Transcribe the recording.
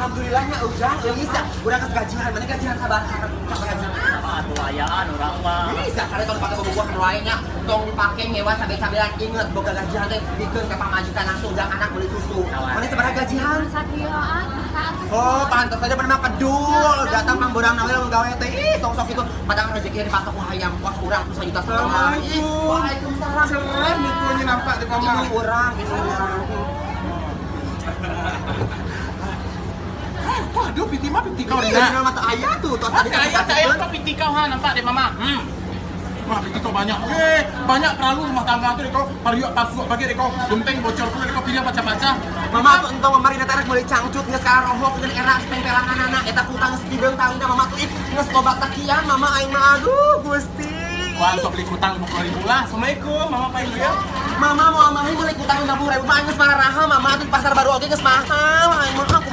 Alhamdulillahnya ujang bisa urang geus gajian mana gajian sabar gajian atuh ayaan urang mah bisa kali tong dipake bobogohan wae nya tong dipake ngewa cabe-cabean inget boga gajian teh dikeun ka pamajikan langsung jang anak beli susu mana sabaraha gajian Satioan oh pantas saja pernah kedul datang mang beurang nawe lamun gawe teh ih sok-sok itu padahal rezeki dipatok ku hayam kos urang 1 juta setengah waalaikumsalam Keren itu nya nampak di mama. ini urang Waduh, piti mah piti kau ini nih. mata ayah tuh tadi ayah kok piti kau ha nampak deh mama Wah, piti kau banyak. Banyak terlalu rumah tangga tuh kau. Pariuk pasuk bagi kau. Genteng bocor tuh kau pilih baca-baca. mama tuh entong kemarin eta rek meuli cangcut geus sekarang rohok jeung era tempelanganana eta kutang sepideung tawina mama tuh geus loba takian mama aing mah aduh Gusti. Wah, untuk beli utang 50.000 lah. Assalamualaikum, mama paling dulu ya. Mama mau amahin boleh kutang 50.000 mah geus mahal mama tuh di pasar baru oge geus mahal aing mah aku